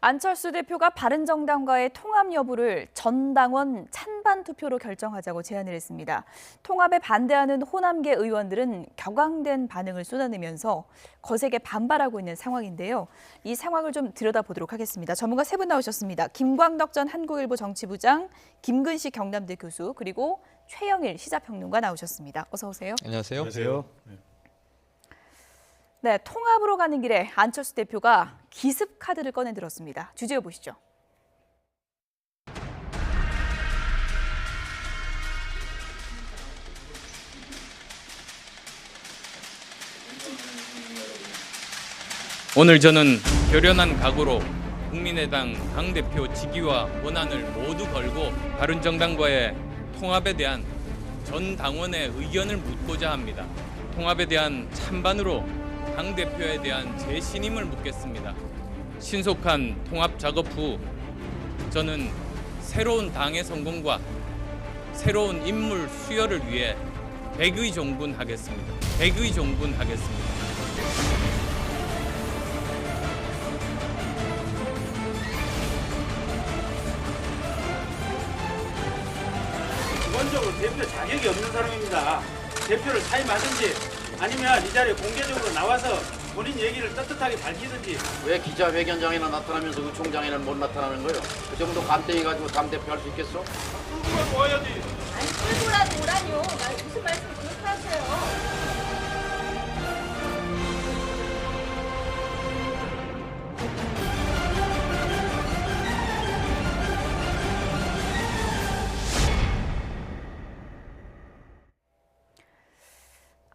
안철수 대표가 바른정당과의 통합 여부를 전 당원 찬반 투표로 결정하자고 제안을 했습니다. 통합에 반대하는 호남계 의원들은 격앙된 반응을 쏟아내면서 거세게 반발하고 있는 상황인데요. 이 상황을 좀 들여다보도록 하겠습니다. 전문가 세 분 나오셨습니다. 김광덕 전 한국일보 정치부장, 김근식 경남대 교수, 그리고 최영일 시사평론가 나오셨습니다. 어서 오세요. 안녕하세요. 안녕하세요. 네, 통합으로 가는 길에 안철수 대표가 기습 카드를 꺼내들었습니다. 주제어 보시죠. 오늘 저는 결연한 각오로 국민의당 당대표 직위와 권한을 모두 걸고 바른정당과의 통합에 대한 전 당원의 의견을 묻고자 합니다. 통합에 대한 찬반으로 당대표에 대한 제 신임을 묻겠습니다. 신속한 통합 작업 후 저는 새로운 당의 성공과 새로운 인물 수혈을 위해 백의종군하겠습니다. 백의종군하겠습니다. 기본적으로 대표 자격이 없는 사람입니다. 대표를 사임하든지 아니면 이 자리에 공개적으로 나와서 본인 얘기를 떳떳하게 밝히든지. 왜 기자회견장에나 나타나면서 의총장에는 못 나타나는 거예요? 그 정도 감대해 가지고 당대표 할 수 있겠어? 끌고 모아야지. 아니 끌고라도 오라뇨. 나 무슨 말씀을 그렇게 하세요?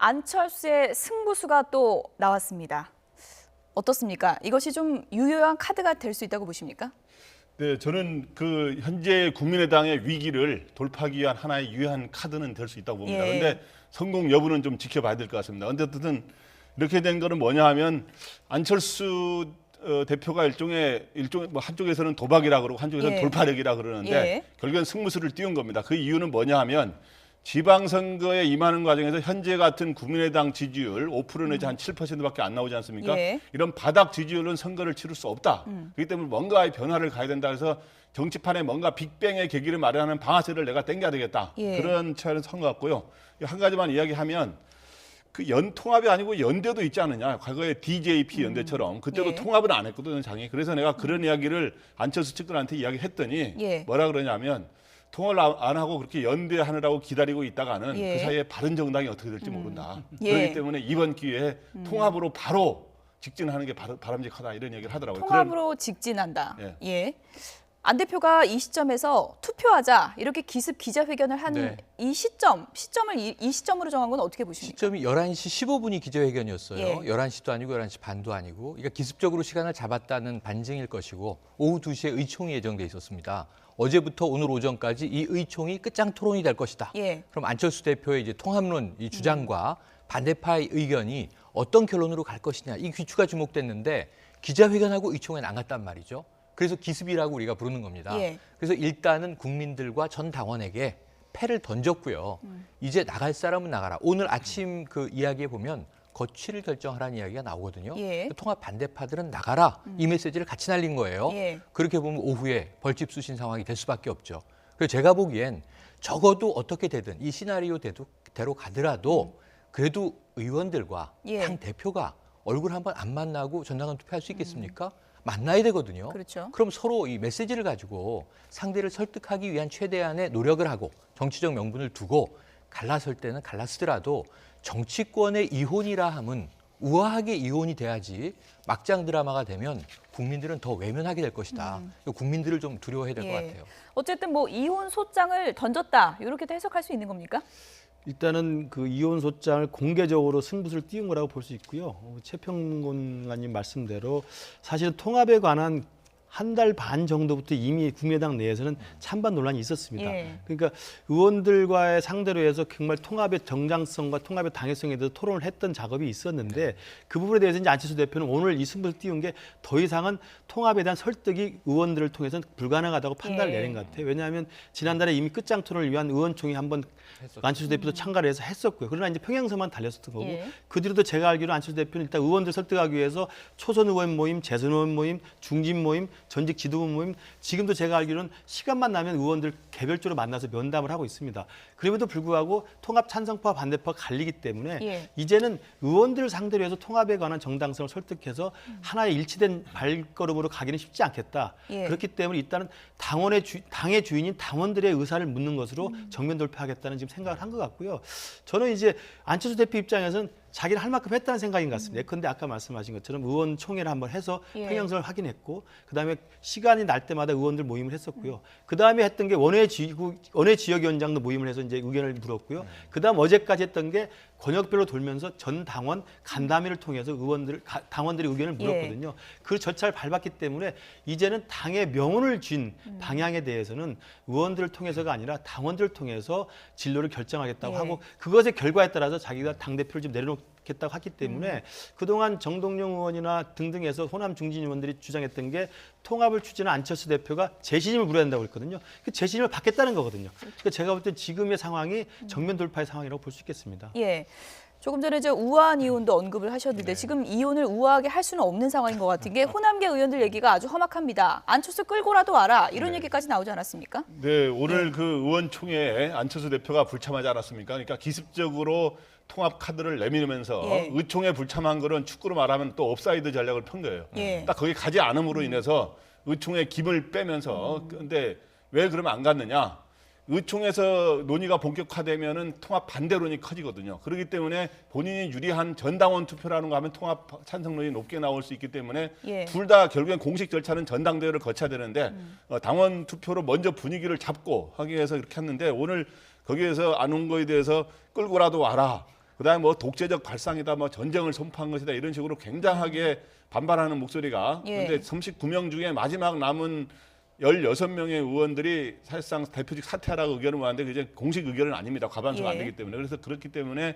안철수의 승부수가 또 나왔습니다. 어떻습니까? 이것이 좀 유효한 카드가 될 수 있다고 보십니까? 네, 저는 그 현재 국민의당의 위기를 돌파하기 위한 하나의 유효한 카드는 될 수 있다고 봅니다. 그런데 성공 여부는 좀 지켜봐야 될 것 같습니다. 그런데 어쨌든 이렇게 된 거는 뭐냐 하면 안철수 대표가 일종의 뭐 한쪽에서는 도박이라 그러고 한쪽에서는 돌파력이라 그러는데 결국엔 승부수를 띄운 겁니다. 그 이유는 뭐냐 하면 지방선거에 임하는 과정에서 현재 같은 국민의당 지지율 5% 내지 한 7%밖에 안 나오지 않습니까? 이런 바닥 지지율은 선거를 치를 수 없다. 그렇기 때문에 뭔가의 변화를 가야 된다. 그래서 정치판에 뭔가 빅뱅의 계기를 마련하는 방아쇠를 내가 당겨야 되겠다. 그런 차이는 선 것 같고요. 한 가지만 이야기하면 그 연통합이 아니고 연대도 있지 않느냐. 과거에 DJP 연대처럼 그때도 통합은 안 했거든요, 장이. 그래서 내가 그런 이야기를 안철수 측들한테 이야기했더니 뭐라 그러냐면 통합을 안 하고 그렇게 연대하느라고 기다리고 있다가는 그 사이에 바른정당이 어떻게 될지 모른다. 그렇기 때문에 이번 기회에 통합으로 바로 직진하는 게 바람직하다 이런 얘기를 하더라고요. 통합으로 직진한다. 안 대표가 이 시점에서 투표하자 이렇게 기습 기자회견을 한 이 시점을 이 시점으로 정한 건 어떻게 보십니까? 시점이 11시 15분이 기자회견이었어요. 11시도 아니고 11시 반도 아니고. 그러니까 기습적으로 시간을 잡았다는 반증일 것이고 오후 2시에 의총이 예정돼 있었습니다. 어제부터 오늘 오전까지 이 의총이 끝장 토론이 될 것이다. 그럼 안철수 대표의 이제 통합론 이 주장과 반대파의 의견이 어떤 결론으로 갈 것이냐 이 귀추가 주목됐는데 기자회견하고 의총에 나갔단 말이죠. 그래서 기습이라고 우리가 부르는 겁니다. 그래서 일단은 국민들과 전 당원에게 패를 던졌고요. 이제 나갈 사람은 나가라. 오늘 아침 그 이야기에 보면 거취를 결정하라는 이야기가 나오거든요. 통합 반대파들은 나가라. 이 메시지를 같이 날린 거예요. 그렇게 보면 오후에 벌집 쑤신 상황이 될 수밖에 없죠. 그래서 제가 보기엔 적어도 어떻게 되든 이 시나리오대로 가더라도 그래도 의원들과 당 대표가 얼굴 한번 안 만나고 전당원 투표할 수 있겠습니까? 만나야 되거든요. 그럼 서로 이 메시지를 가지고 상대를 설득하기 위한 최대한의 노력을 하고 정치적 명분을 두고 갈라설 때는 갈라쓰더라도 정치권의 이혼이라 함은 우아하게 이혼이 돼야지 막장 드라마가 되면 국민들은 더 외면하게 될 것이다. 국민들을 좀 두려워해야 될 것 같아요. 어쨌든 뭐 이혼 소장을 던졌다 이렇게도 해석할 수 있는 겁니까? 일단은 그 이혼 소장을 공개적으로 승부수를 띄운 거라고 볼 수 있고요. 최평론가님 말씀대로 사실은 통합에 관한 한 달 반 정도부터 이미 국민의당 내에서는 찬반 논란이 있었습니다. 그러니까 의원들과의 상대로 해서 정말 통합의 정당성과 통합의 당위성에 대해서 토론을 했던 작업이 있었는데 그 부분에 대해서 이제 안철수 대표는 오늘 이 승부를 띄운 게 더 이상은 통합에 대한 설득이 의원들을 통해서는 불가능하다고 판단을 내린 것 같아요. 왜냐하면 지난달에 이미 끝장 토론을 위한 의원총회 한번 안철수 대표도 참가를 해서 했었고요. 그러나 이제 평양서만 달렸었던 거고 그 뒤로도 제가 알기로 안철수 대표는 일단 의원들 설득하기 위해서 초선 의원 모임, 재선 의원 모임, 중진 모임, 전직 지도부 모임 지금도 제가 알기로는 시간만 나면 의원들 개별적으로 만나서 면담을 하고 있습니다. 그럼에도 불구하고 통합 찬성파와 반대파가 갈리기 때문에 예. 이제는 의원들을 상대로 해서 통합에 관한 정당성을 설득해서 하나의 일치된 발걸음으로 가기는 쉽지 않겠다. 예. 그렇기 때문에 일단은 당의 주인인 당원들의 의사를 묻는 것으로 정면 돌파하겠다는 지금 생각을 한 것 같고요. 저는 이제 안철수 대표 입장에서는 자기는 할 만큼 했다는 생각인 것 같습니다. 그런데 아까 말씀하신 것처럼 의원총회를 한번 해서 예. 평형성을 확인했고 그다음에 시간이 날 때마다 의원들 모임을 했었고요. 그다음에 했던 게 원외 지역위원장도 모임을 해서 이제 의견을 물었고요. 그다음 어제까지 했던 게 권역별로 돌면서 전 당원 간담회를 통해서 당원들의 의견을 물었거든요. 그 절차를 밟았기 때문에 이제는 당의 명운을 쥔 방향에 대해서는 의원들을 통해서가 아니라 당원들을 통해서 진로를 결정하겠다고 예. 하고 그것의 결과에 따라서 자기가 당대표를 좀 내려놓겠다고 했기 때문에 그동안 정동영 의원이나 등등해서 호남 중진 의원들이 주장했던 게 통합을 추진한 안철수 대표가 재신임을 물어야 된다고 했거든요. 그 재신임을 받겠다는 거거든요. 그러니까 제가 볼 때 지금의 상황이 정면 돌파의 상황이라고 볼 수 있겠습니다. 예. 조금 전에 우아한 이혼도 언급을 하셨는데 지금 이혼을 우아하게 할 수는 없는 상황인 것 같은 게 호남계 의원들 얘기가 아주 험악합니다. 안철수 끌고라도 와라 이런 얘기까지 나오지 않았습니까? 네, 오늘 그 의원총회에 안철수 대표가 불참하지 않았습니까? 그러니까 기습적으로 통합 카드를 내밀면서 예. 의총에 불참한 거는 축구로 말하면 또 옵사이드 전략을 편 거예요. 예. 딱 거기 가지 않음으로 인해서 의총의 김을 빼면서 근데 왜 그러면 안 갔느냐? 의총에서 논의가 본격화되면은 통합 반대론이 커지거든요. 그렇기 때문에 본인이 유리한 전당원 투표라는 거 하면 통합 찬성론이 높게 나올 수 있기 때문에 예. 둘 다 결국엔 공식 절차는 전당대회를 거쳐야 되는데 당원 투표로 먼저 분위기를 잡고 하기 위해서 이렇게 했는데 오늘 거기에서 안 온 거에 대해서 끌고라도 와라. 그다음에 뭐 독재적 발상이다, 뭐 전쟁을 선포한 것이다 이런 식으로 굉장하게 반발하는 목소리가. 예. 그런데 39명 중에 마지막 남은 16명의 의원들이 사실상 대표직 사퇴하라고 의견을 모았는데 그게 공식 의견은 아닙니다. 과반수가 안 예. 되기 때문에. 그래서 그렇기 때문에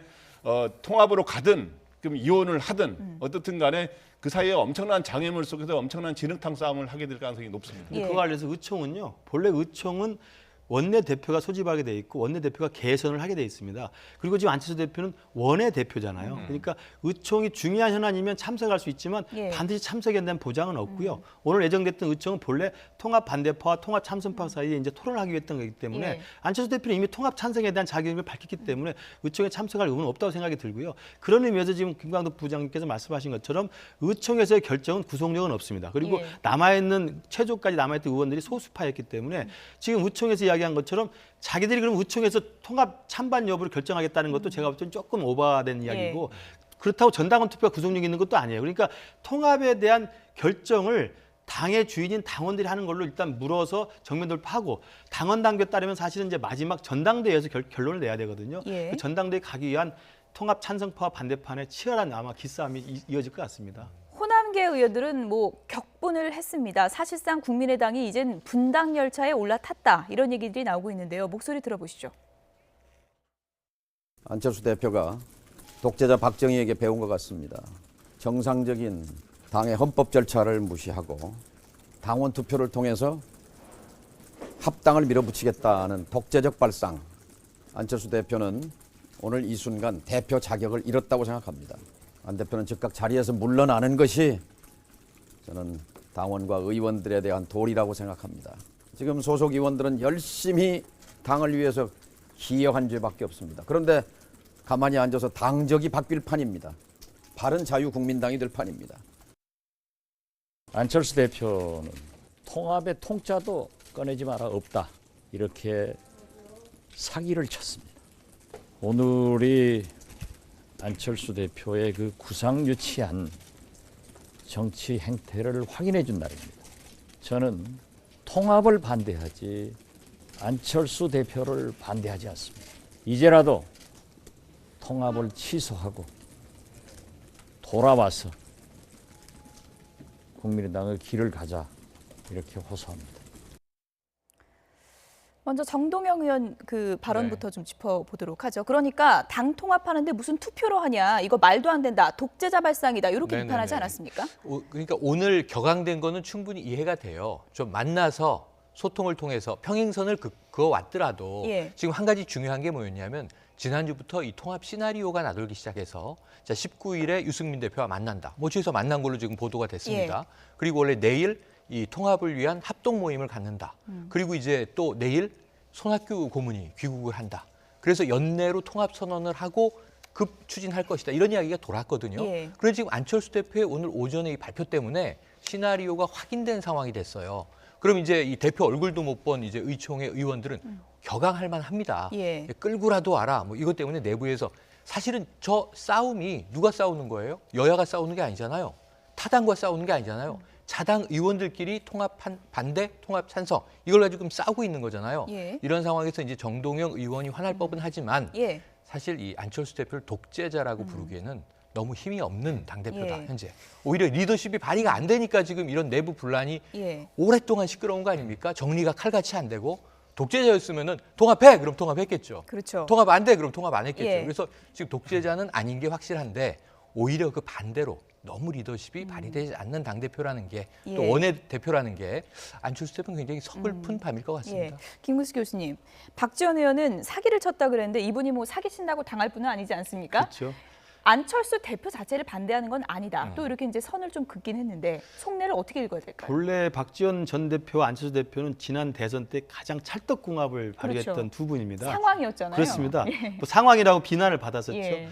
통합으로 가든 그럼 이혼을 하든 어떻든 간에 그 사이에 엄청난 장애물 속에서 엄청난 진흙탕 싸움을 하게 될 가능성이 높습니다. 근데 예. 그거 관련해서 의총은요. 본래 의총은 원내대표가 소집하게 돼 있고 원내대표가 개선을 하게 돼 있습니다. 그리고 지금 안철수 대표는 원내대표잖아요. 그러니까 의총이 중요한 현안이면 참석할 수 있지만 예. 반드시 참석에 대한 보장은 없고요. 오늘 예정됐던 의총은 본래 통합 반대파와 통합 참선파 사이에 이제 토론을 하기 위해 했던 거기 때문에 예. 안철수 대표는 이미 통합 찬성에 대한 자기 의견을 밝혔기 때문에 의총에 참석할 의무는 없다고 생각이 들고요. 그런 의미에서 지금 김광덕 부장님께서 말씀하신 것처럼 의총에서의 결정은 구속력은 없습니다. 그리고 예. 남아있는 최초까지 남아있던 의원들이 소수파였기 때문에 지금 의총에서 이야기한 것처럼 자기들이 그럼 의총에서 통합 찬반 여부를 결정하겠다는 것도 제가 볼 때는 조금 오버된 이야기고 그렇다고 전당원 투표가 구속력이 있는 것도 아니에요. 그러니까 통합에 대한 결정을 당의 주인인 당원들이 하는 걸로 일단 물어서 정면 돌파하고 당원 당규에 따르면 사실은 이제 마지막 전당대회에서 결론을 내야 되거든요. 예. 그 전당대회 가기 위한 통합 찬성파와 반대파의 치열한 아마 기싸움이 이어질 것 같습니다. 호남계 의원들은 격분을 했습니다. 사실상 국민의당이 이젠 분당 열차에 올라탔다 이런 얘기들이 나오고 있는데요. 목소리 들어보시죠. 안철수 대표가 독재자 박정희에게 배운 것 같습니다. 정상적인 당의 헌법 절차를 무시하고 당원 투표를 통해서 합당을 밀어붙이겠다는 독재적 발상. 안철수 대표는 오늘 이 순간 대표 자격을 잃었다고 생각합니다. 안 대표는 즉각 자리에서 물러나는 것이 저는 당원과 의원들에 대한 도리라고 생각합니다. 지금 소속 의원들은 열심히 당을 위해서 기여한 죄밖에 없습니다. 그런데 가만히 앉아서 당적이 바뀔 판입니다. 바른자유국민당이 될 판입니다. 안철수 대표는 통합의 통짜도 꺼내지 마라 없다 이렇게 사기를 쳤습니다. 오늘이 안철수 대표의 그 구상유치한 정치 행태를 확인해 준 날입니다. 저는 통합을 반대하지 안철수 대표를 반대하지 않습니다. 이제라도 통합을 취소하고 돌아와서 국민의당의 길을 가자 이렇게 호소합니다. 먼저 정동영 의원 그 발언부터 좀 짚어보도록 하죠. 그러니까 당 통합하는데 무슨 투표로 하냐. 이거 말도 안 된다. 독재자 발상이다. 이렇게 비판하지 않았습니까? 그러니까 오늘 격앙된 거는 충분히 이해가 돼요. 좀 만나서 소통을 통해서 평행선을 그어왔더라도 지금 한 가지 중요한 게 뭐였냐면 지난주부터 이 통합 시나리오가 나돌기 시작해서 자 19일에 유승민 대표와 만난다. 모처에서 만난 걸로 지금 보도가 됐습니다. 그리고 원래 내일 이 통합을 위한 합동 모임을 갖는다. 그리고 이제 또 내일 손학규 고문이 귀국을 한다. 그래서 연내로 통합 선언을 하고 급 추진할 것이다. 이런 이야기가 돌았거든요. 예. 그런데 지금 안철수 대표의 오늘 오전에 이 발표 때문에 시나리오가 확인된 상황이 됐어요. 그럼 이제 이 대표 얼굴도 못 본 이제 의총의 의원들은 격앙할 만합니다. 예. 끌고라도 와라. 뭐 이것 때문에 내부에서 사실은 저 싸움이 누가 싸우는 거예요? 여야가 싸우는 게 아니잖아요. 타당과 싸우는 게 아니잖아요. 자당 의원들끼리 통합 반대, 통합 찬성 이걸 가지고 싸우고 있는 거잖아요. 예. 이런 상황에서 이제 정동영 의원이 화날 법은 하지만 예. 사실 이 안철수 대표를 독재자라고 부르기에는 너무 힘이 없는 당대표다, 예. 현재. 오히려 리더십이 발휘가 안 되니까 지금 이런 내부 분란이 예. 오랫동안 시끄러운 거 아닙니까? 정리가 칼같이 안 되고 독재자였으면은 통합해! 그럼 통합했겠죠. 그렇죠. 통합 안 돼! 그럼 통합 안 했겠죠. 예. 그래서 지금 독재자는 아닌 게 확실한데 오히려 그 반대로 너무 리더십이 발휘되지 않는 당대표라는 게 또 예. 원내대표라는 게 안철수 대표는 굉장히 서글픈 밤일 것 예. 같습니다. 김구수 교수님, 박지원 의원은 사기를 쳤다 그랬는데 이분이 뭐 사기친다고 당할 분은 아니지 않습니까? 그렇죠. 안철수 대표 자체를 반대하는 건 아니다. 또 이렇게 이제 선을 좀 긋긴 했는데 속내를 어떻게 읽어야 될까요? 본래 박지원 전 대표와 안철수 대표는 지난 대선 때 가장 찰떡궁합을 발휘했던 그렇죠. 두 분입니다. 상황이었잖아요. 그렇습니다. 예. 뭐 상황이라고 비난을 받았었죠. 예.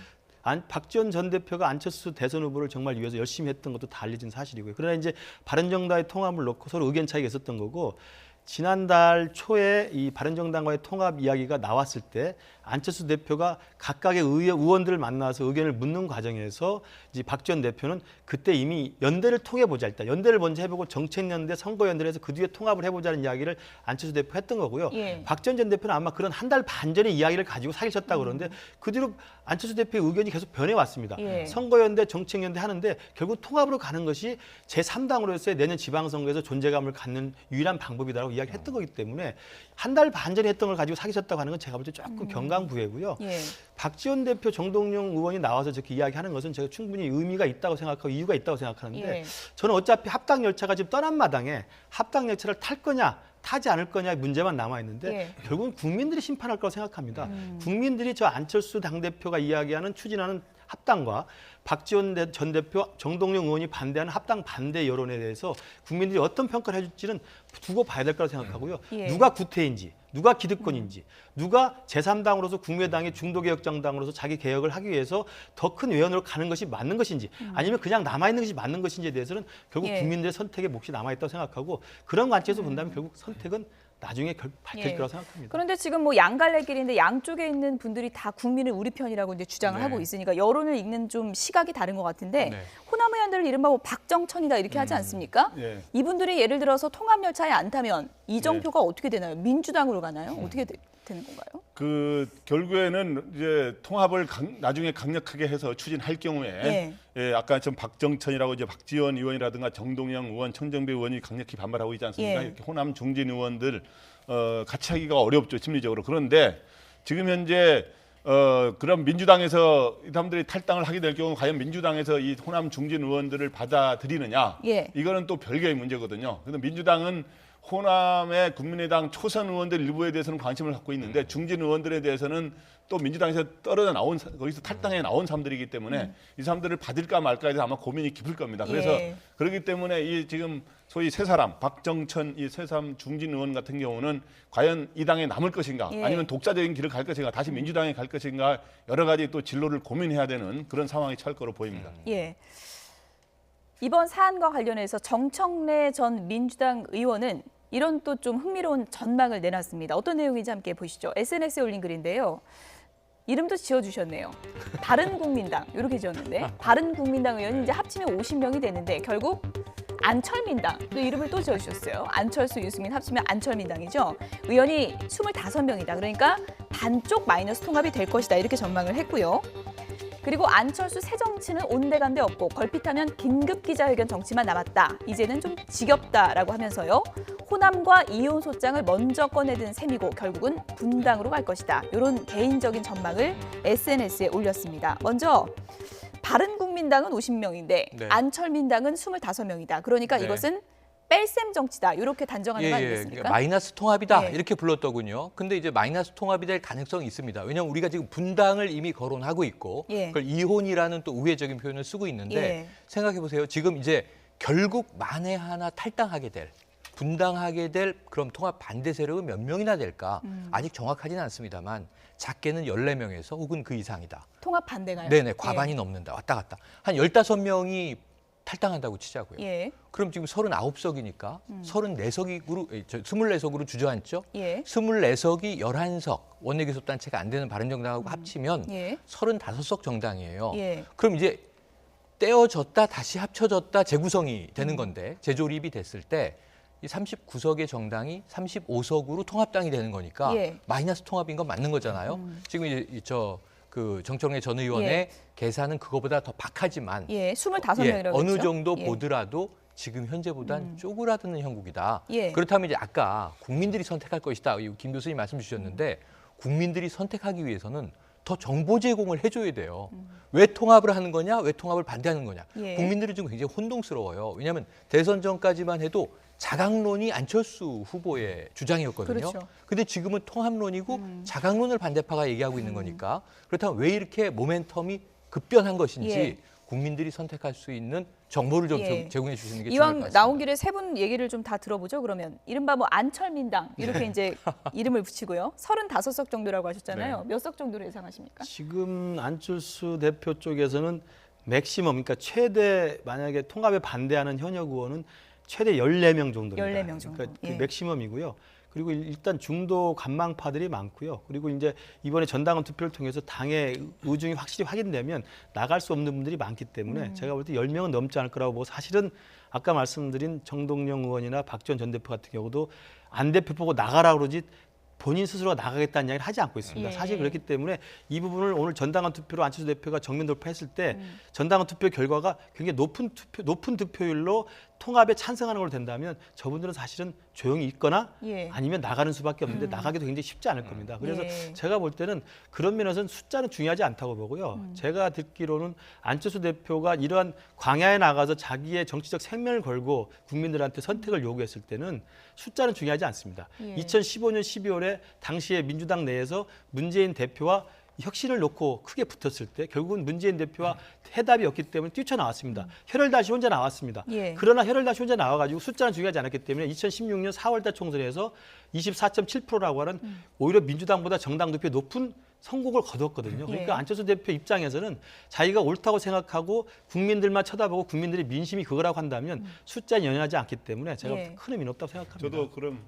박지원 전 대표가 안철수 대선 후보를 정말 위해서 열심히 했던 것도 다 알려진 사실이고요. 그러나 이제 바른정당의 통합을 놓고 서로 의견 차이가 있었던 거고 지난달 초에 이 바른정당과의 통합 이야기가 나왔을 때 안철수 대표가 각각의 의원들을 만나서 의견을 묻는 과정에서 이제 박지원 대표는 그때 이미 연대를 통해 보자 일단 연대를 먼저 해보고 정책연대, 선거연대를 해서 그 뒤에 통합을 해보자는 이야기를 안철수 대표가 했던 거고요. 예. 박지원 전 대표는 아마 그런 한 달 반 전의 이야기를 가지고 사기를 쳤다고 그러는데 그 뒤로 안철수 대표의 의견이 계속 변해왔습니다. 예. 선거연대, 정책연대 하는데 결국 통합으로 가는 것이 제3당으로서의 내년 지방선거에서 존재감을 갖는 유일한 방법이다라고 이야기했던 거기 때문에 한 달 반 전에 했던 걸 가지고 사기쳤다고 하는 건 제가 볼 때 조금 경강부회고요. 예. 박지원 대표, 정동영 의원이 나와서 저렇게 이야기하는 것은 제가 충분히 의미가 있다고 생각하고 이유가 있다고 생각하는데 예. 저는 어차피 합당 열차가 지금 떠난 마당에 합당 열차를 탈 거냐 타지 않을 거냐의 문제만 남아있는데 예. 결국은 국민들이 심판할 거라고 생각합니다. 국민들이 저 안철수 당대표가 이야기하는 추진하는 합당과 박지원 전 대표, 정동영 의원이 반대하는 합당 반대 여론에 대해서 국민들이 어떤 평가를 해줄지는 두고 봐야 될 거라고 생각하고요. 예. 누가 구태인지, 누가 기득권인지, 누가 제3당으로서 국민의당의 중도개혁정당으로서 자기 개혁을 하기 위해서 더 큰 외연으로 가는 것이 맞는 것인지 아니면 그냥 남아있는 것이 맞는 것인지에 대해서는 결국 예. 국민들의 선택의 몫이 남아있다고 생각하고 그런 관점에서 본다면 결국 선택은 나중에 밝힐 예. 거라고 생각합니다. 그런데 지금 뭐 양갈래길인데 양쪽에 있는 분들이 다 국민을 우리 편이라고 이제 주장을 네. 하고 있으니까 여론을 읽는 좀 시각이 다른 것 같은데 네. 호남 의원들 이른바 뭐 박정천이다 이렇게 하지 않습니까? 예. 이분들이 예를 들어서 통합열차에 안 타면 이정표가 어떻게 되나요? 민주당으로 가나요? 어떻게 되는 건가요? 그 결국에는 이제 통합을 나중에 강력하게 해서 추진할 경우에 예. 예, 아까 좀 박정천이라고 이제 박지원 의원이라든가 정동영 의원, 천정배 의원이 강력히 반발하고 있지 않습니까? 예. 이렇게 호남 중진 의원들 같이 하기가 어렵죠, 심리적으로. 그런데 지금 현재 그럼 민주당에서 이 사람들이 탈당을 하게 될 경우 과연 민주당에서 이 호남 중진 의원들을 받아들이느냐? 예. 이거는 또 별개의 문제거든요. 그런데 민주당은 호남의 국민의당 초선 의원들 일부에 대해서는 관심을 갖고 있는데 중진 의원들에 대해서는 또 민주당에서 떨어져 나온 거기서 탈당해 나온 사람들이기 때문에 이 사람들을 받을까 말까에 대해서 아마 고민이 깊을 겁니다. 그래서 예. 그렇기 때문에 이 지금 소위 세 사람 박정천 이 세 사람 중진 의원 같은 경우는 과연 이 당에 남을 것인가 예. 아니면 독자적인 길을 갈 것인가 다시 민주당에 갈 것인가 여러 가지 또 진로를 고민해야 되는 그런 상황이 처할 거로 보입니다. 예. 이번 사안과 관련해서 정청래 전 민주당 의원은 이런 또 좀 흥미로운 전망을 내놨습니다. 어떤 내용인지 함께 보시죠. SNS에 올린 글인데요. 이름도 지어주셨네요. 바른국민당 이렇게 지었는데 바른국민당 의원이 이제 합치면 50명이 되는데 결국 안철민당 또 이름을 또 지어주셨어요. 안철수, 유승민 합치면 안철민당이죠. 의원이 25명이다. 그러니까 반쪽 마이너스 통합이 될 것이다. 이렇게 전망을 했고요. 그리고 안철수 새정치는 온데간데 없고 걸핏하면 긴급 기자회견 정치만 남았다. 이제는 좀 지겹다라고 하면서요. 호남과 이혼 소장을 먼저 꺼내든 셈이고 결국은 분당으로 갈 것이다. 이런 개인적인 전망을 SNS에 올렸습니다. 먼저 바른국민당은 50명인데 네. 안철민당은 25명이다. 그러니까 네. 이것은 뺄셈 정치다. 이렇게 단정하는 거 아니겠습니까? 그러니까 마이너스 통합이다 예. 이렇게 불렀더군요. 근데 이제 마이너스 통합이 될 가능성이 있습니다. 왜냐하면 우리가 지금 분당을 이미 거론하고 있고 예. 그걸 이혼이라는 또 우회적인 표현을 쓰고 있는데 예. 생각해 보세요. 지금 이제 결국 만에 하나 탈당하게 될, 분당하게 될 그럼 통합 반대 세력은 몇 명이나 될까? 아직 정확하지는 않습니다만 작게는 14명에서 혹은 그 이상이다. 통합 반대가요? 네네, 과반이 넘는다. 왔다 갔다. 한 15명이 탈당한다고 치자고요. 예. 그럼 지금 39석이니까 24석으로 주저앉죠? 예. 24석이 11석, 원내교섭단체가 안 되는 바른정당하고 합치면 예. 35석 정당이에요. 예. 그럼 이제 떼어졌다 다시 합쳐졌다 재구성이 되는 건데 재조립이 됐을 때 이 39석의 정당이 35석으로 통합당이 되는 거니까 예. 마이너스 통합인 건 맞는 거잖아요. 지금 이제 그 정청래 전 의원의 예. 계산은 그거보다 더 박하지만 예, 25명이라고 어느 했죠? 정도 예. 보더라도 지금 현재보단 쪼그라드는 형국이다. 예. 그렇다면 이제 아까 국민들이 선택할 것이다. 김 교수님 말씀 주셨는데 국민들이 선택하기 위해서는 더 정보 제공을 해줘야 돼요. 왜 통합을 하는 거냐? 왜 통합을 반대하는 거냐? 예. 국민들이 지금 굉장히 혼동스러워요. 왜냐하면 대선 전까지만 해도 자강론이 안철수 후보의 주장이었거든요. 그렇죠. 근데 지금은 통합론이고 자강론을 반대파가 얘기하고 있는 거니까 그렇다면 왜 이렇게 모멘텀이 급변한 것인지 예. 국민들이 선택할 수 있는 정보를 좀 예. 제공해 주시는 게 중요할 것 이왕 같습니다. 나온 길에 세 분 얘기를 좀 다 들어보죠. 그러면 이른바 뭐 안철민당 이렇게 이제 이름을 붙이고요. 35석 정도라고 하셨잖아요. 몇 석 정도로 예상하십니까? 지금 안철수 대표 쪽에서는 맥시멈, 그러니까 최대 만약에 통합에 반대하는 현역 의원은 최대 14명 정도입니다. 14명 정도. 그러니까 그 예. 맥시멈이고요. 그리고 일단 중도 간망파들이 많고요. 그리고 이제 이번에 전당원 투표를 통해서 당의 의중이 확실히 확인되면 나갈 수 없는 분들이 많기 때문에 제가 볼 때 10명은 넘지 않을 거라고 보고 사실은 아까 말씀드린 정동영 의원이나 박지원 전 대표 같은 경우도 안 대표 보고 나가라 그러지 본인 스스로가 나가겠다는 이야기를 하지 않고 있습니다. 예. 사실 그렇기 때문에 이 부분을 오늘 전당원 투표로 안철수 대표가 정면 돌파했을 때 전당원 투표 결과가 굉장히 높은 득표율로 통합에 찬성하는 걸로 된다면 저분들은 사실은 조용히 있거나 예. 아니면 나가는 수밖에 없는데 나가기도 굉장히 쉽지 않을 겁니다. 그래서 예. 제가 볼 때는 그런 면에서는 숫자는 중요하지 않다고 보고요. 제가 듣기로는 안철수 대표가 이러한 광야에 나가서 자기의 정치적 생명을 걸고 국민들한테 선택을 요구했을 때는 숫자는 중요하지 않습니다. 예. 2015년 12월에 당시에 민주당 내에서 문재인 대표와 혁신을 놓고 크게 붙었을 때 결국은 문재인 대표와 해답이 없기 때문에 뛰쳐나왔습니다. 혈혈다시 혼자 나왔습니다. 예. 그러나 혈혈다시 혼자 나와가지고 숫자는 중요하지 않았기 때문에 2016년 4월달 총선에서 24.7%라고 하는 오히려 민주당보다 정당 득표에 높은 성공을 거뒀거든요. 그러니까 예. 안철수 대표 입장에서는 자기가 옳다고 생각하고 국민들만 쳐다보고 국민들의 민심이 그거라고 한다면 숫자는 연연하지 않기 때문에 제가 예. 큰 의미는 없다고 생각합니다. 저도 그럼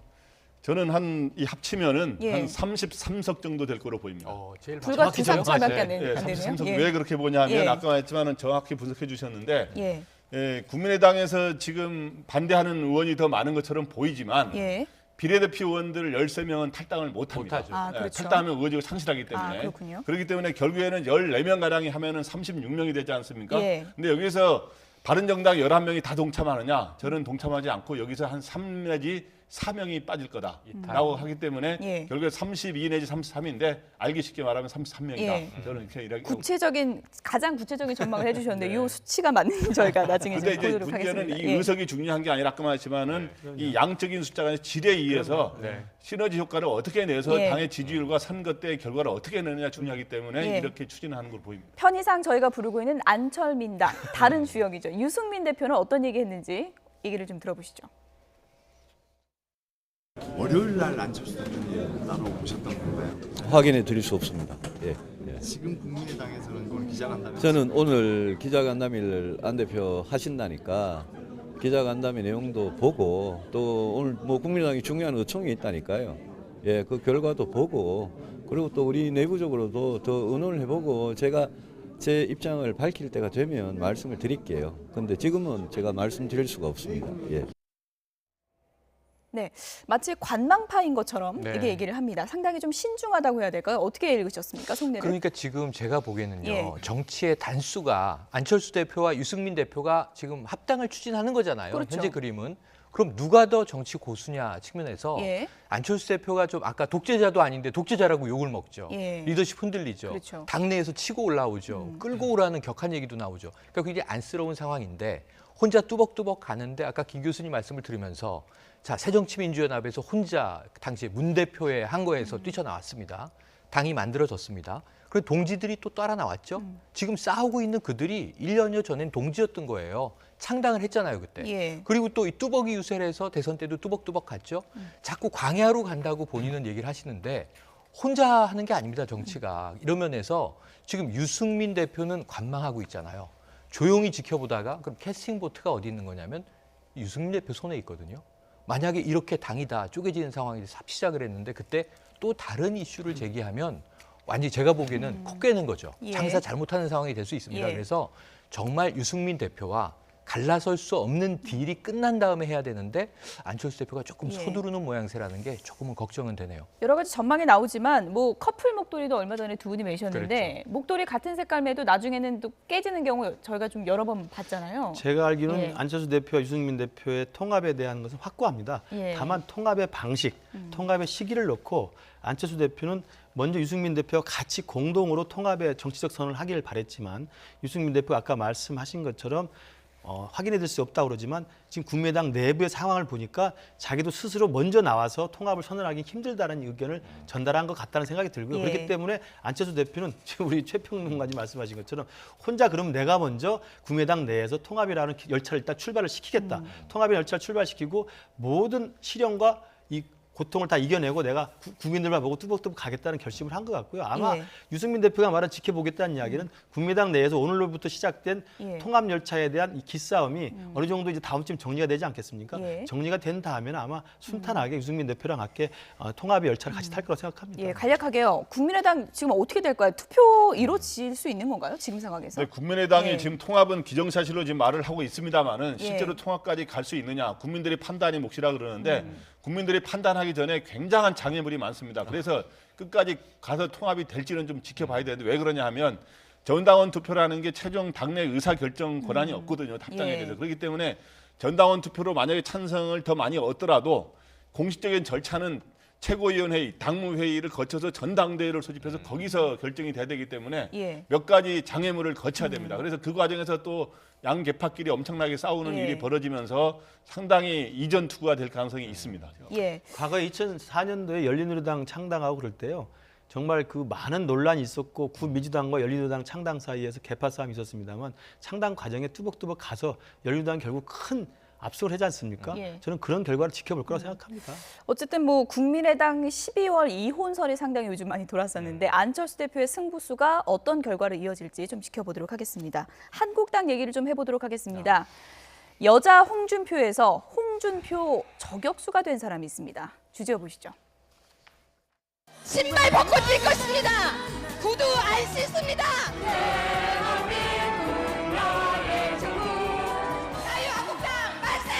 저는 이 합치면은 예. 한 33석 정도 될 거로 보입니다. 제일 불과 정확히 2석차밖에 안 예, 되네요. 33석 예. 왜 그렇게 보냐면 예. 아까 말했지만은 정확히 분석해 주셨는데 예. 국민의당에서 지금 반대하는 의원이 더 많은 것처럼 보이지만 예. 비례대표 의원들 13명은 탈당을 못 합니다. 못하죠. 아, 그렇죠. 탈당하면 의지가 상실하기 때문에. 아, 그렇군요. 그렇기 때문에 결국에는 14명 가량이 하면은 36명이 되지 않습니까? 예. 근데 여기서 바른정당 11명이 다 동참하느냐? 저는 동참하지 않고 여기서 한 3 내지 4명이 빠질 거다라고 하기 때문에 예. 결국에 32 내지 33인데 알기 쉽게 말하면 33명이다. 예. 저는 이렇게 가장 구체적인 전망을 해주셨는데 이 수치가 맞는지 저희가 나중에 근데 좀 이제 보도록 문제는 하겠습니다. 이 예. 의석이 중요한 게 아니라 아까 말했지만은 이 양적인 숫자가 아니라 질에 의해서 시너지 효과를 어떻게 내서 예. 당의 지지율과 선거 때 결과를 어떻게 내느냐 중요하기 때문에 예. 이렇게 추진하는 걸로 보입니다. 편의상 저희가 부르고 있는 안철민당 다른 주역이죠. 유승민 대표는 어떤 얘기했는지 얘기를 좀 들어보시죠. 월요일 날 안철수 대표님 따로 오셨던 건가요? 확인해 드릴 수 없습니다. 예. 지금 국민의당에서는 오늘 기자간담회 저는 오늘 기자간담회를 안 대표 하신다니까 기자간담회 내용도 보고 또 오늘 뭐 국민의당이 중요한 의총이 있다니까요. 예, 그 결과도 보고 그리고 또 우리 내부적으로도 더 의논을 해보고 제가 제 입장을 밝힐 때가 되면 말씀을 드릴게요. 그런데 지금은 제가 말씀드릴 수가 없습니다. 예. 네, 마치 관망파인 것처럼 네. 이렇게 얘기를 합니다. 상당히 좀 신중하다고 해야 될까요? 어떻게 읽으셨습니까, 속내를? 그러니까 지금 제가 보기에는요. 예. 정치의 단수가 안철수 대표와 유승민 대표가 지금 합당을 추진하는 거잖아요. 그렇죠. 현재 그림은. 그럼 누가 더 정치 고수냐 측면에서 예. 안철수 대표가 좀 아까 독재자도 아닌데 독재자라고 욕을 먹죠. 예. 리더십 흔들리죠. 그렇죠. 당내에서 치고 올라오죠. 끌고 오라는 격한 얘기도 나오죠. 그러니까 굉장히 안쓰러운 상황인데 혼자 뚜벅뚜벅 가는데 아까 김 교수님 말씀을 들으면서 자 새정치민주연합에서 혼자 당시에 문 대표의 한 거에서 뛰쳐나왔습니다. 당이 만들어졌습니다. 그리고 동지들이 또 따라 나왔죠. 지금 싸우고 있는 그들이 1년여 전엔 동지였던 거예요. 창당을 했잖아요, 그때. 예. 그리고 또 이 뚜벅이 유세해서 대선 때도 뚜벅뚜벅 갔죠. 자꾸 광야로 간다고 본인은 얘기를 하시는데 혼자 하는 게 아닙니다, 정치가. 이런 면에서 지금 유승민 대표는 관망하고 있잖아요. 조용히 지켜보다가 그럼 캐스팅 보트가 어디 있는 거냐면 유승민 대표 손에 있거든요. 만약에 이렇게 당이 다 쪼개지는 상황이 시작을 했는데 그때 또 다른 이슈를 제기하면 완전히 제가 보기에는 코 깨는 거죠. 예. 장사 잘못하는 상황이 될 수 있습니다. 예. 그래서 정말 유승민 대표와 갈라설 수 없는 딜이 끝난 다음에 해야 되는데 안철수 대표가 조금 예. 서두르는 모양새라는 게 조금은 걱정은 되네요. 여러 가지 전망이 나오지만 뭐 커플 목도리도 얼마 전에 두 분이 매셨는데 그렇죠. 목도리 같은 색깔 매도 나중에는 또 깨지는 경우 저희가 좀 여러 번 봤잖아요. 제가 알기로는 예. 안철수 대표와 유승민 대표의 통합에 대한 것은 확고합니다. 예. 다만 통합의 방식, 통합의 시기를 놓고 안철수 대표는 먼저 유승민 대표와 같이 공동으로 통합의 정치적 선언을 하기를 바랬지만 유승민 대표가 아까 말씀하신 것처럼 확인해 줄 수 없다고 그러지만 지금 국민의당 내부의 상황을 보니까 자기도 스스로 먼저 나와서 통합을 선언하기 힘들다는 의견을 전달한 것 같다는 생각이 들고요. 예. 그렇기 때문에 안철수 대표는 지금 우리 최평론가님 말씀하신 것처럼 혼자 그럼 내가 먼저 국민의당 내에서 통합이라는 열차를 일단 출발을 시키겠다. 통합의 열차를 출발시키고 모든 시련과 이 고통을 다 이겨내고 내가 국민들만 보고 뚜벅뚜벅 가겠다는 결심을 한 것 같고요. 아마 예. 유승민 대표가 말한 지켜보겠다는 이야기는 국민의당 내에서 오늘로부터 시작된 예. 통합 열차에 대한 이 기싸움이 어느 정도 이제 다음 주쯤 정리가 되지 않겠습니까? 예. 정리가 된 다음에는 아마 순탄하게 유승민 대표랑 함께 통합의 열차를 같이 탈 거라고 생각합니다. 예, 간략하게요. 국민의당 지금 어떻게 될까요? 투표 이루어질 수 있는 건가요? 지금 상황에서? 네, 국민의당이 예. 지금 통합은 기정사실로 지금 말을 하고 있습니다만은 예. 실제로 통합까지 갈 수 있느냐 국민들의 판단이 몫이라 그러는데 국민들이 판단하기 전에 굉장한 장애물이 많습니다. 그래서 끝까지 가서 통합이 될지는 좀 지켜봐야 되는데 왜 그러냐 하면 전당원 투표라는 게 최종 당내 의사결정 권한이 없거든요. 합당에 예. 대해서. 그렇기 때문에 전당원 투표로 만약에 찬성을 더 많이 얻더라도 공식적인 절차는 최고위원회의, 당무회의를 거쳐서 전당대회를 소집해서 거기서 결정이 돼야 되기 때문에 예. 몇 가지 장애물을 거쳐야 됩니다. 그래서 그 과정에서 또 양계파끼리 엄청나게 싸우는 예. 일이 벌어지면서 상당히 이전 투구가 될 가능성이 있습니다. 예. 과거 2004년도에 열린우리당 창당하고 그럴 때요. 정말 그 많은 논란이 있었고 구민주당과 열린우리당 창당 사이에서 개파 싸움이 있었습니다만 창당 과정에 뚜벅뚜벅 가서 열린우리당 결국 큰 압승을 하지 않습니까? 예. 저는 그런 결과를 지켜볼 거라고 생각합니다. 어쨌든 뭐 국민의당 12월 이혼설이 상당히 요즘 많이 돌았었는데 안철수 대표의 승부수가 어떤 결과로 이어질지 좀 지켜보도록 하겠습니다. 한국당 얘기를 좀 해보도록 하겠습니다. 여자 홍준표에서 홍준표 저격수가 된 사람이 있습니다. 주제어 보시죠. 신발 벗고 뛸 것입니다. 구두 안 신습니다. 자유한국당 만세!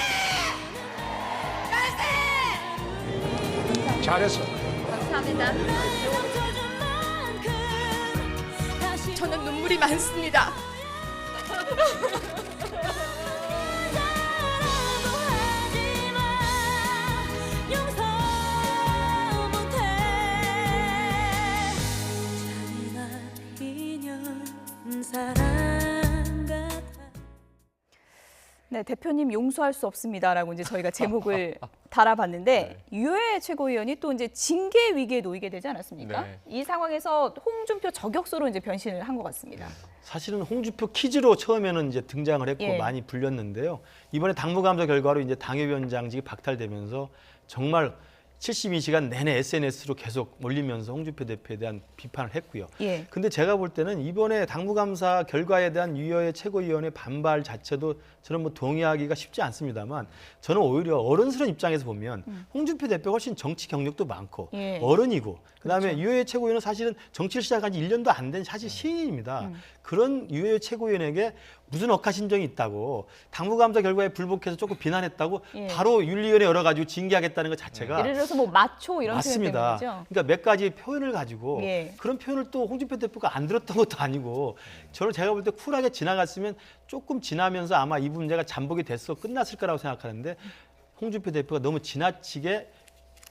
잘했어. 감사합니다. 저는 눈물이 많습니다. 네, 대표님 용서할 수 없습니다라고 이제 저희가 제목을 달아봤는데 유해 최고위원이 또 이제 징계 위기에 놓이게 되지 않았습니까? 네. 이 상황에서 홍준표 저격수로 이제 변신을 한 것 같습니다. 사실은 홍준표 퀴즈로 처음에는 이제 등장을 했고 예. 많이 불렸는데요. 이번에 당무감사 결과로 이제 당협위원장직이 박탈되면서 정말 72시간 내내 SNS로 계속 올리면서 홍준표 대표에 대한 비판을 했고요. 예. 근데 제가 볼 때는 이번에 당무감사 결과에 대한 유여의 최고위원의 반발 자체도 저는 뭐 동의하기가 쉽지 않습니다만 저는 오히려 어른스러운 입장에서 보면 홍준표 대표가 훨씬 정치 경력도 많고 예. 어른이고 그다음에 유여의 최고위원은 사실은 정치를 시작한 지 1년도 안 된 사실 신인입니다. 그런 유여의 최고위원에게 무슨 억하심정이 있다고 당무감사 결과에 불복해서 조금 비난했다고 예. 바로 윤리위원회 열어가지고 징계하겠다는 것 자체가 예를 들어서 뭐 마초 이런 맞습니다. 표현 때문이죠. 그러니까 몇 가지 표현을 가지고 예. 그런 표현을 또 홍준표 대표가 안 들었던 것도 아니고 저는 제가 볼 때 쿨하게 지나갔으면 조금 지나면서 아마 이 문제가 잠복이 됐어 끝났을 거라고 생각하는데 홍준표 대표가 너무 지나치게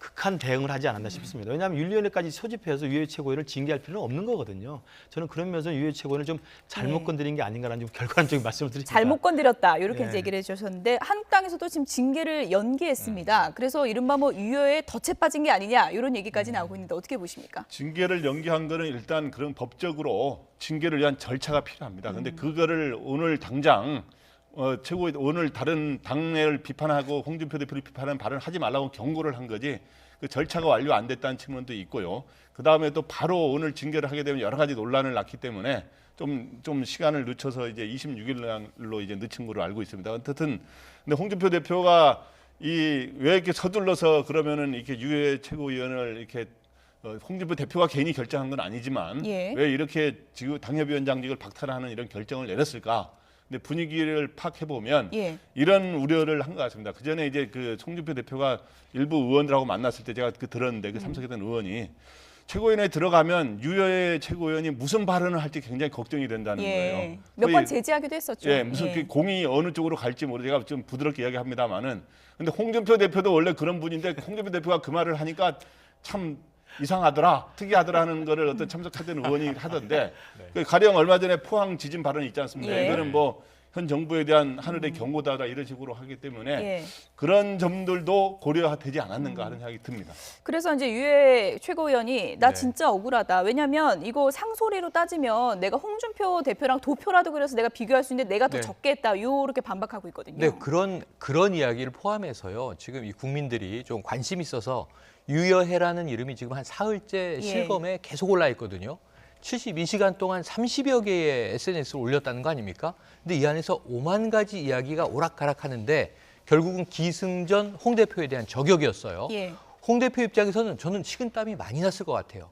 극한 대응을 하지 않았나 싶습니다. 왜냐하면 윤리위원회까지 소집해서 유해 최고위원을 징계할 필요는 없는 거거든요. 저는 그런 면에서 유해 최고위원을 좀 잘못 건드린 게 아닌가라는 좀 결과론적인 말씀을 드립니다. 잘못 건드렸다 이렇게 이제 예. 얘기를 해주셨는데 한국당에서도 지금 징계를 연기했습니다. 그래서 이른바 뭐 유효에 덫에 빠진 게 아니냐 이런 얘기까지 나오고 있는데 어떻게 보십니까? 징계를 연기한 거는 일단 그런 법적으로 징계를 위한 절차가 필요합니다. 근데 그거를 오늘 당장 최고위 오늘 다른 당내를 비판하고 홍준표 대표를 비판하는 발언을 하지 말라고 경고를 한 거지 그 절차가 완료 안 됐다는 측면도 있고요. 그 다음에 또 바로 오늘 징계를 하게 되면 여러 가지 논란을 낳기 때문에 좀 시간을 늦춰서 이제 26일로 이제 늦춘 걸로 알고 있습니다. 어쨌든 근데 홍준표 대표가 왜 이렇게 서둘러서 그러면은 이렇게 유해 최고위원을 이렇게 홍준표 대표가 개인이 결정한 건 아니지만 예. 왜 이렇게 지금 당협위원장직을 박탈하는 이런 결정을 내렸을까? 근데 분위기를 파악해 보면 예. 이런 우려를 한 것 같습니다. 그 전에 이제 그 홍준표 대표가 일부 의원들하고 만났을 때 제가 들었는데 그 참석했던 의원이 최고위원회에 들어가면 유해 최고위원이 무슨 발언을 할지 굉장히 걱정이 된다는 거예요. 몇 번 제지하기도 했었죠. 예, 무슨 그 공이 어느 쪽으로 갈지 모르. 제가 좀 부드럽게 이야기합니다만은, 근데 홍준표 대표도 원래 그런 분인데 홍준표 대표가 그 말을 하니까 참 이상하더라, 특이하더라 하는 거를 어떤 참석하던 의원이 하던데 그 가령 얼마 전에 포항 지진 발언이 있지 않습니까? 예. 이거는 뭐 현 정부에 대한 하늘의 경고다라 이런 식으로 하기 때문에 예. 그런 점들도 고려되지 않았는가 하는 생각이 듭니다. 그래서 이제 유해 최고위원이 나 진짜 억울하다. 왜냐하면 이거 상소리로 따지면 내가 홍준표 대표랑 도표라도 그려서 내가 비교할 수 있는데 내가 더 적게 했다. 요렇게 반박하고 있거든요. 네, 그런 이야기를 포함해서요. 지금 이 국민들이 좀 관심 있어서 유여해라는 이름이 지금 한 사흘째 실검에 계속 올라 있거든요. 72시간 동안 30여 개의 SNS를 올렸다는 거 아닙니까? 근데 이 안에서 5만 가지 이야기가 오락가락하는데 결국은 기승전 홍 대표에 대한 저격이었어요. 예. 홍 대표 입장에서는 저는 식은땀이 많이 났을 것 같아요.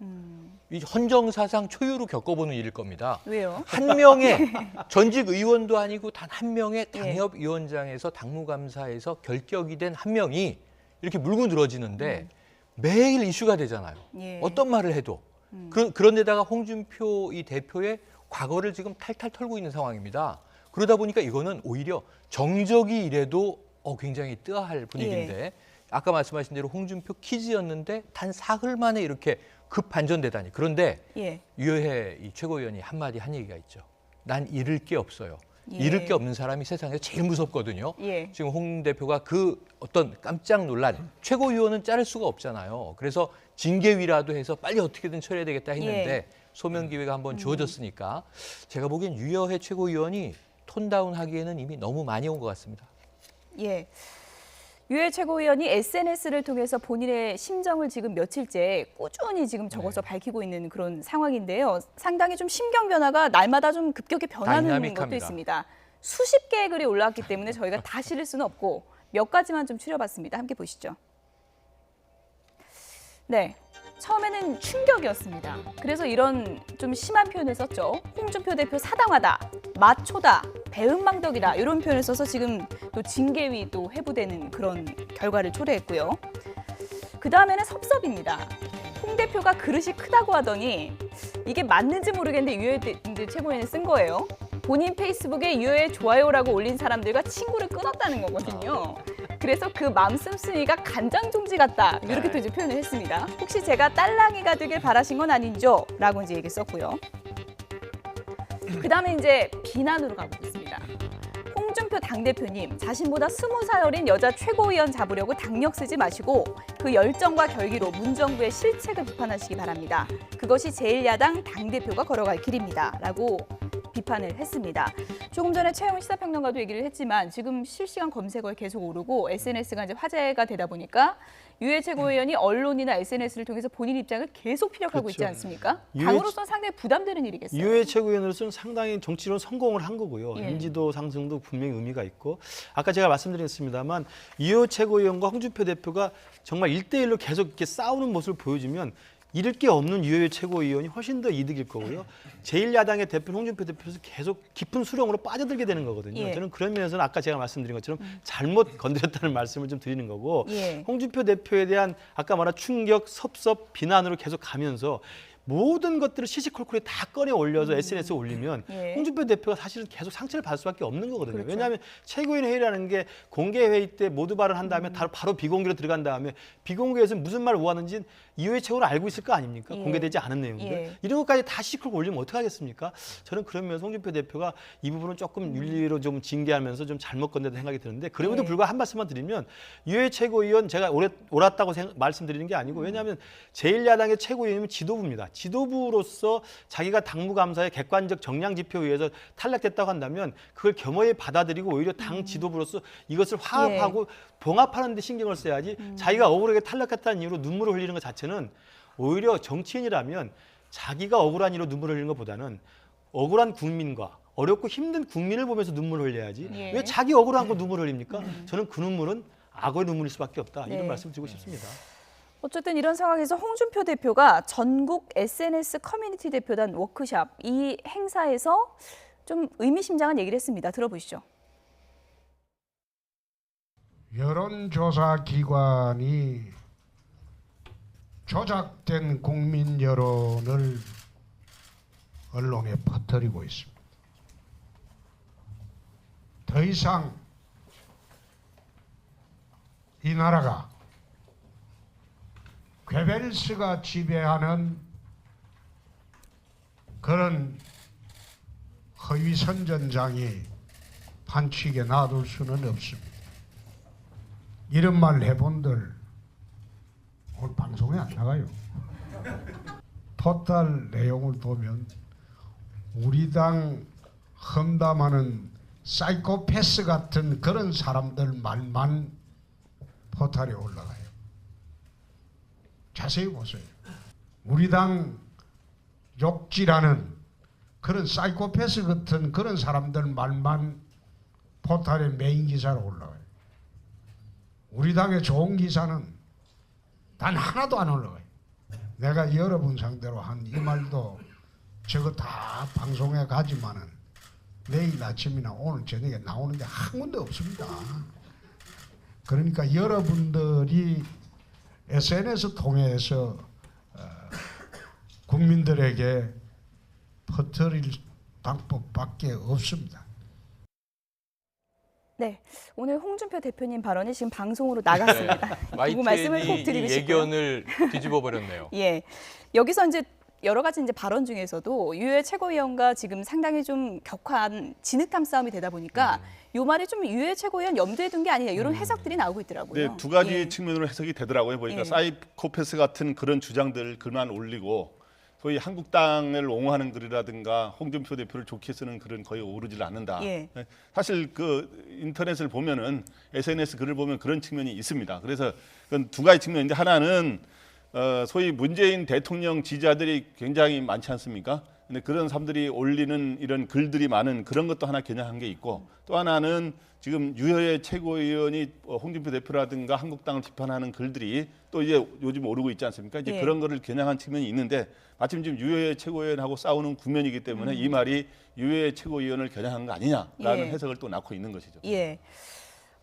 이 헌정사상 초유로 겪어보는 일일 겁니다. 왜요? 한 명의 전직 의원도 아니고 단 한 명의 당협위원장에서 당무감사에서 결격이 된 한 명이 이렇게 물고 늘어지는데 매일 이슈가 되잖아요. 예. 어떤 말을 해도. 그런데다가 홍준표 이 대표의 과거를 지금 탈탈 털고 있는 상황입니다. 그러다 보니까 이거는 오히려 정적이 이래도 굉장히 뜨아할 분위기인데 아까 말씀하신 대로 홍준표 퀴즈였는데 단 사흘 만에 이렇게 급 반전되다니. 그런데 유해 이 최고위원이 한마디 한 얘기가 있죠. 난 잃을 게 없어요. 잃을 게 없는 사람이 세상에서 제일 무섭거든요. 지금 홍 대표가 그 어떤 깜짝 놀란 최고위원은 자를 수가 없잖아요. 그래서 징계위라도 해서 빨리 어떻게든 처리해야 되겠다 했는데 소명 기회가 한번 주어졌으니까 제가 보기엔 유여해 최고위원이 톤다운 하기에는 이미 너무 많이 온 것 같습니다. 예. 유해 최고위원이 SNS를 통해서 본인의 심정을 지금 며칠째 꾸준히 지금 적어서 밝히고 있는 그런 상황인데요. 상당히 좀 심경 변화가 날마다 좀 급격히 변하는 다이나믹합니다. 것도 있습니다. 수십 개의 글이 올라왔기 때문에 저희가 다 실을 수는 없고 몇 가지만 좀 추려봤습니다. 함께 보시죠. 네. 처음에는 충격이었습니다. 그래서 이런 좀 심한 표현을 썼죠. 홍준표 대표 사당하다, 마초다, 배은망덕이다 이런 표현을 써서 지금 또 징계위 또 회부되는 그런 결과를 초래했고요. 그 다음에는 섭섭입니다. 홍 대표가 그릇이 크다고 하더니 이게 맞는지 모르겠는데 유해 최고위원이 쓴 거예요. 본인 페이스북에 유해 좋아요라고 올린 사람들과 친구를 끊었다는 거거든요. 그래서 그 마음 씀씀이가 간장종지 같다 이렇게 또 이제 표현을 했습니다. 혹시 제가 딸랑이가 되길 바라신 건 아니죠? 라고 이제 얘기 썼고요. 그다음에 이제 비난으로 가고 있습니다. 홍준표 당대표님, 자신보다 20살 어린 여자 최고위원 잡으려고 당력 쓰지 마시고 그 열정과 결기로 문정부의 실책을 비판하시기 바랍니다. 그것이 제1야당 당대표가 걸어갈 길입니다. 라고 비판을 했습니다. 조금 전에 최영훈 시사평론가도 얘기를 했지만 지금 실시간 검색어에 계속 오르고 SNS가 이제 화제가 되다 보니까 유해 최고위원이 언론이나 SNS를 통해서 본인 입장을 계속 피력하고 있지 않습니까? 당으로서는 상당히 부담되는 일이겠어요. 유해 최고위원으로서는 상당히 정치적으로 성공을 한 거고요. 인지도 상승도 분명히 의미가 있고 아까 제가 말씀드렸습니다만 유해 최고위원과 홍준표 대표가 정말 1대1로 계속 이렇게 싸우는 모습을 보여주면 잃을 게 없는 유해 최고위원이 훨씬 더 이득일 거고요. 제1야당의 대표 홍준표 대표에서 계속 깊은 수렁으로 빠져들게 되는 거거든요. 저는 그런 면에서는 아까 제가 말씀드린 것처럼 잘못 건드렸다는 말씀을 좀 드리는 거고 홍준표 대표에 대한 아까 말한 충격, 섭섭, 비난으로 계속 가면서 모든 것들을 시시콜콜에 다 꺼내 올려서 SNS에 올리면 예. 홍준표 대표가 사실은 계속 상처를 받을 수밖에 없는 거거든요. 그렇죠. 왜냐하면 최고위원 회의라는 게 공개 회의 때 모두 발언한 다음에 바로 비공개로 들어간 다음에 비공개에서 무슨 말을 오하는지 이후에 최고는 알고 있을 거 아닙니까? 예. 공개되지 않은 내용들. 예. 이런 것까지 다 시시콜콜 올리면 어떡하겠습니까? 저는 그러면서 홍준표 대표가 이 부분은 조금 윤리로 좀 징계하면서 좀 잘못 건다는 생각이 드는데 그럼에도 예. 불구하고 한 말씀만 드리면 유해 최고위원 제가 옳았다고 말씀드리는 게 아니고 왜냐하면 제1야당의 최고위원은 지도부입니다. 지도부로서 자기가 당무감사의 객관적 정량 지표에 의해서 탈락됐다고 한다면 그걸 겸허히 받아들이고 오히려 당 지도부로서 이것을 화합하고 봉합하는 데 신경을 써야지 자기가 억울하게 탈락했다는 이유로 눈물을 흘리는 것 자체는 오히려 정치인이라면 자기가 억울한 이유로 눈물을 흘리는 것보다는 억울한 국민과 어렵고 힘든 국민을 보면서 눈물을 흘려야지 예. 왜 자기 억울한 거 눈물을 흘립니까? 저는 그 눈물은 악어의 눈물일 수밖에 없다. 네. 이런 말씀 드리고 싶습니다. 어쨌든 이런 상황에서 홍준표 대표가 전국 SNS 커뮤니티 대표단 워크숍 이 행사에서 좀 의미심장한 얘기를 했습니다. 들어보시죠. 여론조사 기관이 조작된 국민 여론을 언론에 퍼뜨리고 있습니다. 더 이상 이 나라가 괴벨스가 지배하는 그런 허위 선전장이 판치게 놔둘 수는 없습니다. 이런 말 해본들 오늘 방송에 안 나가요. 포털 내용을 보면 우리 당 험담하는 사이코패스 같은 그런 사람들 말만 포털에 올라가요. 자세히 보세요. 우리 당 욕질하는 그런 사이코패스 같은 그런 사람들 말만 포털에 메인 기사로 올라가요. 우리 당의 좋은 기사는 단 하나도 안 올라가요. 내가 여러분 상대로 한 이 말도 저거 다 방송에 가지만은 내일 아침이나 오늘 저녁에 나오는 게 한 군데 없습니다. 그러니까 여러분들이 SNS 통해서 국민들에게 퍼뜨릴 방법밖에 없습니다. 네, 오늘 홍준표 대표님 발언이 지금 방송으로 나갔습니다. 그 말씀을 꼭 드리고 싶고요. 예견을 뒤집어 버렸네요. 예, 여기서 이제 여러 가지 이제 발언 중에서도 유해 최고위원과 지금 상당히 좀 격한 진흙탕 싸움이 되다 보니까 요 말이 좀 유해 최고위원 염두에 둔 게 아니냐 이런 해석들이 나오고 있더라고요. 네, 두 가지 예. 측면으로 해석이 되더라고요. 보니까 예. 사이코패스 같은 그런 주장들 글만 올리고 소위 한국당을 옹호하는 글이라든가 홍준표 대표를 좋게 쓰는 글은 거의 오르질 않는다. 예. 사실 그 인터넷을 보면은 SNS 글을 보면 그런 측면이 있습니다. 그래서 그건 두 가지 측면인데 하나는 소위 문재인 대통령 지지자들이 굉장히 많지 않습니까? 근데 그런 사람들이 올리는 이런 글들이 많은 그런 것도 하나 겨냥한 게 있고 또 하나는 지금 유해 최고위원이 홍준표 대표라든가 한국당을 비판하는 글들이 또 이제 요즘 오르고 있지 않습니까? 이제 예. 그런 거를 겨냥한 측면이 있는데 마침 지금 유해 최고위원하고 싸우는 국면이기 때문에 이 말이 유해 최고위원을 겨냥한 거 아니냐라는 예. 해석을 또 낳고 있는 것이죠. 예.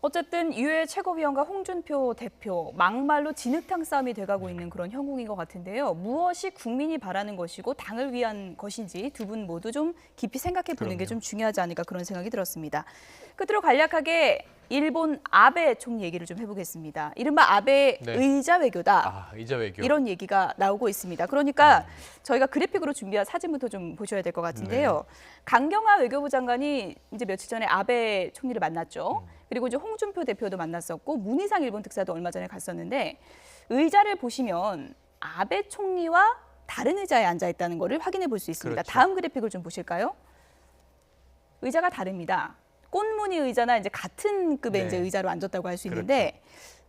어쨌든 유해 최고위원과 홍준표 대표 막말로 진흙탕 싸움이 돼가고 있는 그런 형국인 것 같은데요. 무엇이 국민이 바라는 것이고 당을 위한 것인지 두 분 모두 좀 깊이 생각해 보는 게 좀 중요하지 않을까 그런 생각이 들었습니다. 끝으로 간략하게 일본 아베 총리 얘기를 좀 해보겠습니다. 이른바 아베 네. 의자 외교다. 아, 의자 외교. 이런 얘기가 나오고 있습니다. 그러니까 저희가 그래픽으로 준비한 사진부터 좀 보셔야 될 것 같은데요. 강경화 외교부 장관이 이제 며칠 전에 아베 총리를 만났죠. 그리고 이제 홍준표 대표도 만났었고 문희상 일본 특사도 얼마 전에 갔었는데 의자를 보시면 아베 총리와 다른 의자에 앉아 있다는 것을 확인해 볼 수 있습니다. 그렇죠. 다음 그래픽을 좀 보실까요? 의자가 다릅니다. 꽃무늬 의자나 이제 같은 급의 네. 이제 의자로 앉았다고 할 수 있는데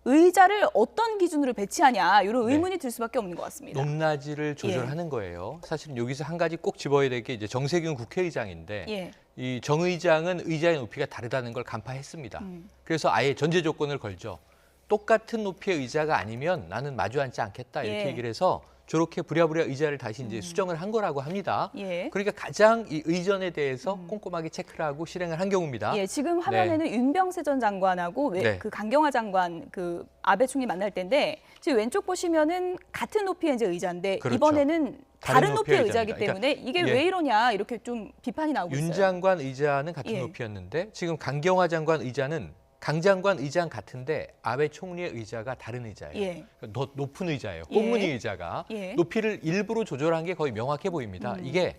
의자를 어떤 기준으로 배치하냐 이런 의문이 들 수밖에 없는 것 같습니다. 높낮이를 조절하는 거예요. 사실은 여기서 한 가지 꼭 집어야 될 게 이제 정세균 국회의장인데 예. 이 정 의장은 의자의 높이가 다르다는 걸 간파했습니다. 그래서 아예 전제 조건을 걸죠. 똑같은 높이의 의자가 아니면 나는 마주 앉지 않겠다 이렇게 예. 얘기를 해서 저렇게 부랴부랴 의자를 다시 이제 수정을 한 거라고 합니다. 예. 그러니까 가장 이 의전에 대해서 꼼꼼하게 체크를 하고 실행을 한 경우입니다. 예, 지금 화면에는 윤병세 전 장관하고 네. 그 강경화 장관 그 아베 총리 만날 때인데 지금 왼쪽 보시면은 같은 높이의 이제 의자인데 그렇죠. 이번에는 다른 높이의 의자이기 의자입니다. 때문에 이게 왜 이러냐 이렇게 좀 비판이 나오고 있어요. 윤 장관 의자는 같은 예. 높이였는데 지금 강경화 장관 의자는 강 장관 의자는 같은데 아베 총리의 의자가 다른 의자예요. 예. 더 높은 의자예요. 예. 꽃무늬 의자가. 예. 높이를 일부러 조절한 게 거의 명확해 보입니다. 이게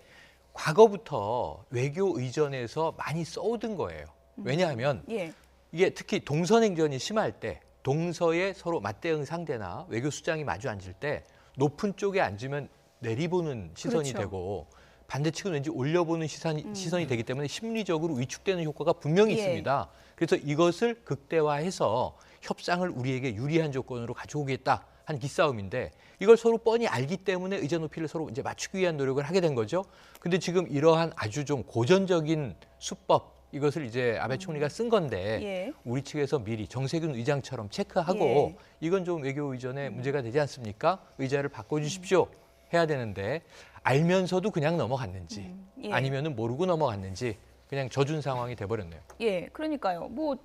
과거부터 외교 의전에서 많이 써오던 거예요. 왜냐하면 예. 이게 특히 동서냉전이 심할 때 동서의 서로 맞대응 상대나 외교 수장이 마주 앉을 때 높은 쪽에 앉으면 내리보는 시선이 그렇죠. 되고 반대측은 왠지 올려보는 시선이 되기 때문에 심리적으로 위축되는 효과가 분명히 예. 있습니다. 그래서 이것을 극대화해서 협상을 우리에게 유리한 조건으로 가져오겠다 한 기싸움인데 이걸 서로 뻔히 알기 때문에 의자 높이를 서로 이제 맞추기 위한 노력을 하게 된 거죠. 근데 지금 이러한 아주 좀 고전적인 수법 이것을 이제 아베 총리가 쓴 건데 예. 우리 측에서 미리 정세균 의장처럼 체크하고 예. 이건 좀 외교 의전에 문제가 되지 않습니까? 의자를 바꿔주십시오 해야 되는데 알면서도 그냥 넘어갔는지 예. 아니면은 모르고 넘어갔는지 그냥 져준 상황이 돼버렸네요. 예, 그러니까요. 뭐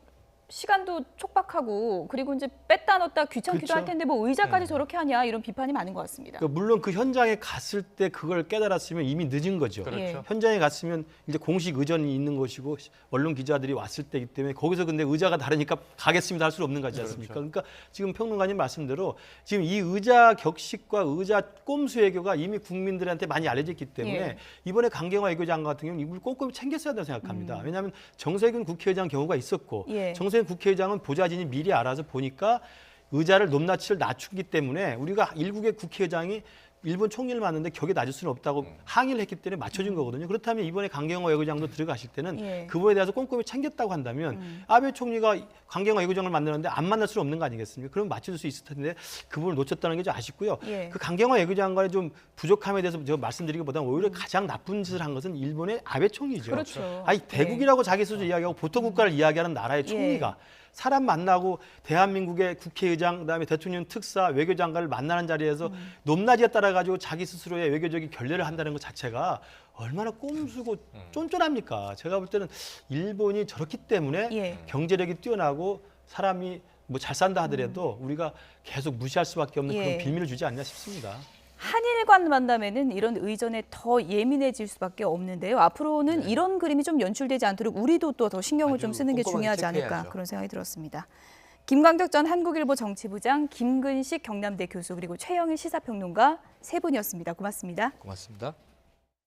시간도 촉박하고 그리고 이제 뺐다 넣었다 귀찮기도 그렇죠. 할 텐데 뭐 의자까지 저렇게 하냐 이런 비판이 많은 것 같습니다. 그러니까 물론 그 현장에 갔을 때 그걸 깨달았으면 이미 늦은 거죠. 그렇죠. 예. 현장에 갔으면 이제 공식 의전이 있는 것이고 언론 기자들이 왔을 때이기 때문에 거기서 근데 의자가 다르니까 가겠습니다 할 수 없는 거지 않습니까? 그러니까 지금 평론가님 말씀대로 지금 이 의자 격식과 의자 꼼수 외교가 이미 국민들한테 많이 알려졌기 때문에 예. 이번에 강경화 외교장관 같은 경우는 이걸 꼼꼼히 챙겼어야 된다고 생각합니다. 왜냐하면 정세균 국회의장 경우가 있었고 예. 정세균 국회의장은 보좌진이 미리 알아서 보니까 의자를 높낮이를 낮추기 때문에 우리가 일국의 국회의장이 일본 총리를 만났는데 격에 낮을 수는 없다고 항의를 했기 때문에 맞춰준 거거든요. 그렇다면 이번에 강경화 외교장도 들어가실 때는 예. 그거에 대해서 꼼꼼히 챙겼다고 한다면 아베 총리가 강경화 외교장을 만나는데 안 만날 수는 없는 거 아니겠습니까? 그럼 맞춰줄 수 있을 텐데 그 부분을 놓쳤다는 게 좀 아쉽고요. 예. 그 강경화 외교장관의 좀 부족함에 대해서 제가 말씀드리기보다는 오히려 가장 나쁜 짓을 한 것은 일본의 아베 총리죠. 그렇죠. 아니 예. 대국이라고 자기 스스로 이야기하고 보통 국가를 이야기하는 나라의 총리가 사람 만나고 대한민국의 국회의장 그다음에 대통령 특사 외교장관을 만나는 자리에서 높낮이에 따라 가지고 자기 스스로의 외교적인 결례를 한다는 것 자체가 얼마나 꼼수고 쫀쫀합니까? 제가 볼 때는 일본이 저렇기 때문에 예. 경제력이 뛰어나고 사람이 뭐 잘 산다 하더라도 우리가 계속 무시할 수밖에 없는 예. 그런 빌미를 주지 않나 싶습니다. 한일 간 만남에는 이런 의전에 더 예민해질 수밖에 없는데요. 앞으로는 이런 그림이 좀 연출되지 않도록 우리도 또 더 신경을 좀 쓰는 게 꼼꼼하게 중요하지 않을까 체크해야죠. 그런 생각이 들었습니다. 김광덕 전 한국일보 정치부장, 김근식 경남대 교수 그리고 최영일 시사평론가 세 분이었습니다. 고맙습니다. 고맙습니다.